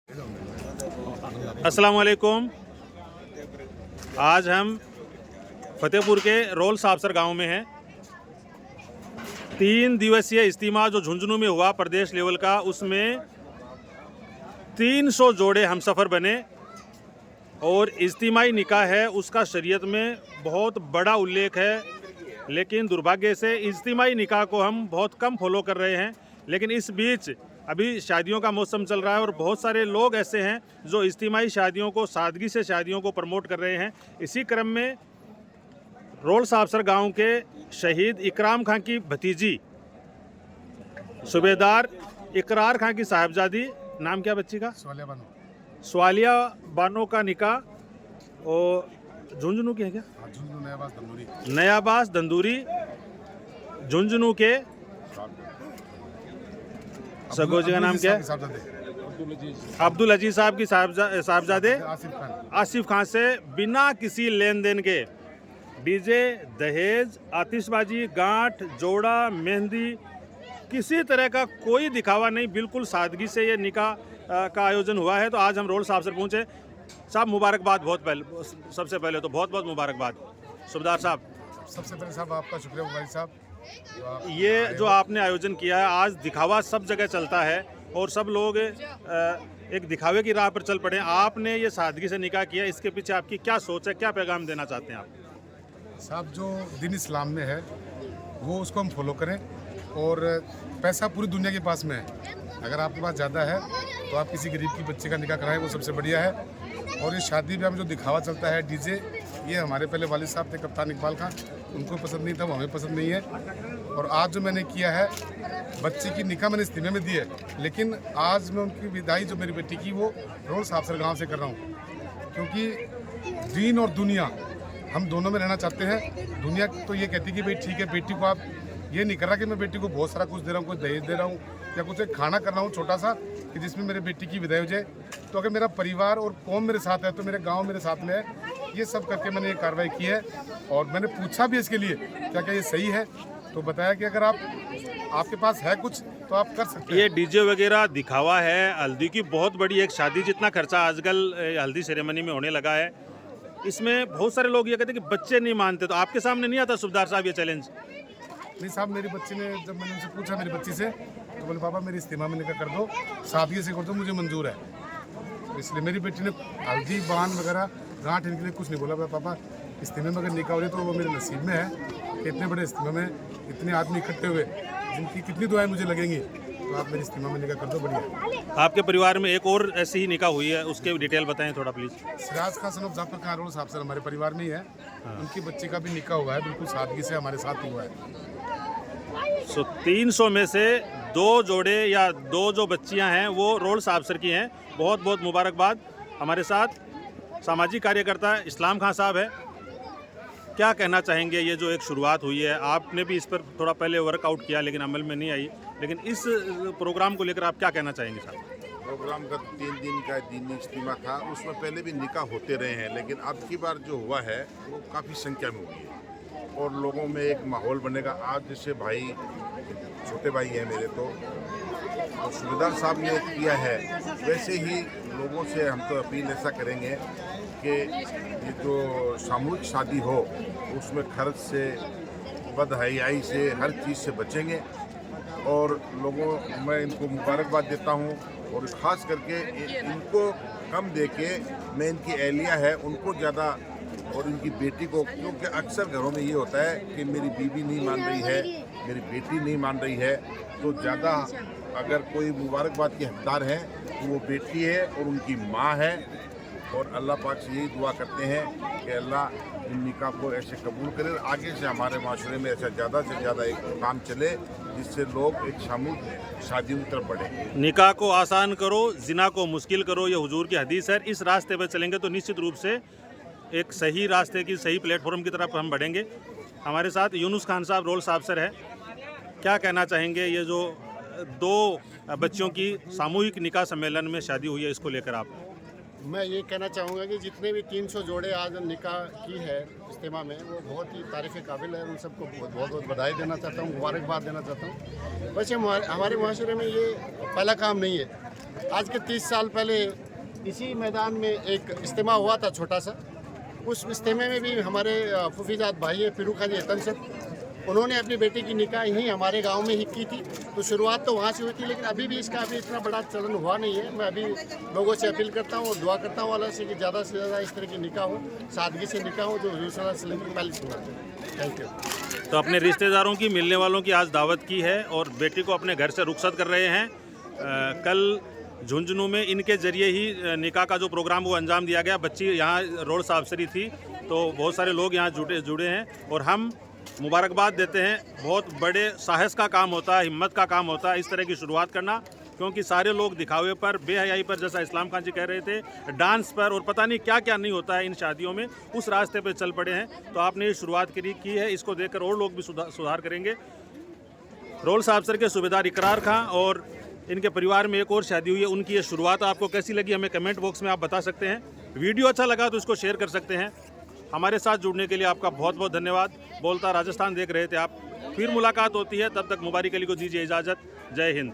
अस्सलाम वालेकुम। आज हम फतेहपुर के रोल साबसर गांव में हैं। 3 दिवसीय इज्तिमा जो झुंझुनू में हुआ प्रदेश लेवल का, उसमें 300 जोड़े हमसफ़र बने और इज्तिमाई निकाह है उसका शरीयत में बहुत बड़ा उल्लेख है। लेकिन दुर्भाग्य से इज्तिमाई निकाह को हम बहुत कम फॉलो कर रहे हैं। लेकिन इस बीच अभी शादियों का मौसम चल रहा है और बहुत सारे लोग ऐसे हैं जो इज्तिमाई शादियों को, सादगी से शादियों को प्रमोट कर रहे हैं। इसी क्रम में रोल साबसर गांव के शहीद इकराम खां की भतीजी सूबेदार इकरार खां की साहबजादी, नाम क्या बच्ची का? स्वालिया बानो का निकाह और झुंझुनू की है क्या? नयाबास दंदूरी झुंझुनू के सगोजी का नाम क्या है? अब्दुल अजीज साहब की साहबजादे आसिफ खान से बिना किसी लेन देन के डीजे, दहेज, आतिशबाजी, गांठ, जोड़ा, मेहंदी, किसी तरह का कोई दिखावा नहीं, बिल्कुल सादगी से ये निकाह का आयोजन हुआ है। तो आज हम रोल साबसर पहुंचे। साहब मुबारकबाद, सबसे पहले तो बहुत बहुत मुबारकबाद सूबेदार साहब। सबसे पहले साहब आपका शुक्रिया मुबारक साहब। ये जो आपने आयोजन किया है, आज दिखावा सब जगह चलता है और सब लोग एक दिखावे की राह पर चल पड़े। आपने ये सादगी से निकाह किया, इसके पीछे आपकी क्या सोच है, क्या पैगाम देना चाहते हैं आप? साहब जो दिन इस्लाम में है वो उसको हम फॉलो करें। और पैसा पूरी दुनिया के पास में है, अगर आपके पास ज़्यादा है तो आप किसी गरीब की बच्चे का निकाह कराएं, वो सबसे बढ़िया है। और ये शादी ब्याह में जो दिखावा चलता है डीजे, ये हमारे पहले वालिद साहब थे कप्तान इकबाल खां, उनको पसंद नहीं था, वो हमें पसंद नहीं है। और आज जो मैंने किया है, बच्चे की निकाह मैंने इस्तीमे में दी है, लेकिन आज मैं उनकी विदाई जो मेरी बेटी की वो रोल साबसर गाँव से कर रहा हूँ। क्योंकि दीन और दुनिया हम दोनों में रहना चाहते हैं। दुनिया तो ये कहती है कि भाई ठीक है, बेटी को आप ये नहीं कर रहा कि मैं बेटी को बहुत सारा कुछ दे रहा हूँ, कुछ दहेज दे रहा हूँ या कुछ एक खाना कर रहा हूँ छोटा सा कि जिसमें मेरे बेटी की विदाई हो जाए। तो अगर मेरा परिवार और कौम मेरे साथ है तो मेरे गांव मेरे साथ में है। ये सब करके मैंने ये कार्रवाई की है और मैंने पूछा भी इसके लिए क्या क्या ये सही है, तो बताया कि अगर आपके पास है कुछ तो आप कर सकते हैं। ये डीजे वगैरह दिखावा है, हल्दी की बहुत बड़ी एक शादी जितना खर्चा आजकल हल्दी सेरेमनी में होने लगा है। इसमें बहुत सारे लोग ये कहते हैं कि बच्चे नहीं मानते, तो आपके सामने नहीं आता सूबेदार साहब ये चैलेंज? नहीं साहब, मेरी बच्ची ने, जब मैंने उनसे पूछा मेरी बच्ची से, तो बोले पापा मेरी इस्तीमा में निकाह कर दो, सादगी से कर दो, मुझे मंजूर है। तो इसलिए मेरी बेटी ने हल्दी, बान वगैरह, गांठ, इनके लिए कुछ नहीं बोला। पापा इस्तीमे में अगर निकाह हो रही तो वो मेरे नसीब में है कि इतने बड़े इस्तीमा में इतने आदमी इकट्ठे हुए, जिनकी कितनी दुआएं मुझे लगेंगी, तो आप मेरी इस्तीमा में निकाह कर दो, बढ़िया। आपके परिवार में एक और ऐसी ही निकाह हुई है, उसके डिटेल बताएं थोड़ा प्लीज़। सिराज खान सनफ जाफर खान रोल साहब सर हमारे परिवार में ही है। उनकी बच्ची का भी निकाह हुआ है, बिल्कुल सादगी से हमारे साथ हुआ है। 300 में से 2 जोड़े या 2 जो बच्चियां हैं वो रोल साबसर की हैं। बहुत बहुत मुबारकबाद। हमारे साथ सामाजिक कार्यकर्ता इस्लाम खां साहब है। क्या कहना चाहेंगे? ये जो एक शुरुआत हुई है, आपने भी इस पर थोड़ा पहले वर्कआउट किया लेकिन अमल में नहीं आई, लेकिन इस प्रोग्राम को लेकर आप क्या कहना चाहेंगे साहब? प्रोग्राम का 3 दिन का दीनी इज्तिमा था, उसमें पहले भी निकाह होते रहे हैं, लेकिन अब की बार जो हुआ है वो काफ़ी संख्या में हुई है और लोगों में एक माहौल बनेगा। आज जैसे भाई, छोटे भाई हैं मेरे, तो सूबेदार साहब ने किया है, वैसे ही लोगों से हम तो अपील ऐसा करेंगे कि ये जो सामूहिक शादी हो उसमें खर्च से, बदहयाई से, हर चीज़ से बचेंगे। और लोगों, मैं इनको मुबारकबाद देता हूँ और ख़ास करके इनको कम दे के मैं इनकी एहलिया है उनको ज़्यादा, और इनकी बेटी को, क्योंकि अक्सर घरों में ये होता है कि मेरी बीवी नहीं मान रही है, मेरी बेटी नहीं मान रही है, तो ज़्यादा अगर कोई मुबारकबाद की हकदार है तो वो बेटी है और उनकी माँ है। और अल्लाह पाक से यही दुआ करते हैं कि अल्लाह इन निकाह को ऐसे कबूल करे, आगे से हमारे माशरे में ऐसा ज़्यादा से ज़्यादा एक काम चले जिससे लोग एक सामूहिक शादियों की तरफ बढ़े। निकाह को आसान करो, जिना को मुश्किल करो, ये हुजूर की हदीस है। इस रास्ते पर चलेंगे तो निश्चित रूप से एक सही रास्ते की, सही प्लेटफॉर्म की तरफ हम बढ़ेंगे। हमारे साथ यूनुस खान साहब रोल साबसर है। क्या कहना चाहेंगे? ये जो 2 बच्चियों की सामूहिक निकाह सम्मेलन में शादी हुई है, इसको लेकर आप? मैं ये कहना चाहूँगा कि जितने भी 300 जोड़े आज निकाह की है इज्तिमा में, वो बहुत ही तारीफ़ काबिल है। उन सबको बहुत बहुत बधाई देना चाहता हूँ, मुबारकबाद देना चाहता हूँ। वैसे हमारे माशरे में ये पहला काम नहीं है आज के 30 साल पहले इसी मैदान में एक इज्तिमा हुआ था छोटा सा। उस इज्तिमे में भी हमारे फूफीजाद भाई है फिरू खान जी सर, उन्होंने अपनी बेटी की निकाह ही हमारे गांव में ही की थी। तो शुरुआत तो वहाँ से हुई थी, लेकिन अभी भी इसका अभी इतना बड़ा चलन हुआ नहीं है। मैं अभी लोगों से अपील करता हूँ और दुआ करता हूँ अल्लाह से कि ज़्यादा से ज़्यादा इस तरह की निकाह हो, सादगी से निकाह हो, जो हुजूर सल्लल्लाहु अलैहि वसल्लम की पहले सुना है। Thank you. तो अपने रिश्तेदारों की, मिलने वालों की आज दावत की है और बेटी को अपने घर से रुखसत कर रहे हैं। कल झुंझुनू में इनके जरिए ही निकाह का जो प्रोग्राम वो अंजाम दिया गया। बच्ची यहाँ रोड साफसरी थी, तो बहुत सारे लोग यहाँ जुड़े हैं और हम मुबारकबाद देते हैं। बहुत बड़े साहस का काम होता है, हिम्मत का काम होता है इस तरह की शुरुआत करना, क्योंकि सारे लोग दिखावे पर, बेहयाई पर, जैसा इस्लाम खान जी कह रहे थे, डांस पर और पता नहीं क्या क्या नहीं होता है इन शादियों में, उस रास्ते पर चल पड़े हैं। तो आपने ये शुरुआत की है, इसको देखकर और लोग भी सुधार करेंगे। रोल साहबसर के सूबेदार इकरार खां और इनके परिवार में एक और शादी हुई है, उनकी ये शुरुआत आपको कैसी लगी हमें कमेंट बॉक्स में आप बता सकते हैं। वीडियो अच्छा लगा तो इसको शेयर कर सकते हैं। हमारे साथ जुड़ने के लिए आपका बहुत बहुत धन्यवाद। बोलता राजस्थान देख रहे थे आप। फिर मुलाकात होती है, तब तक मुबारक अली को दीजिए इजाज़त। जय हिंद।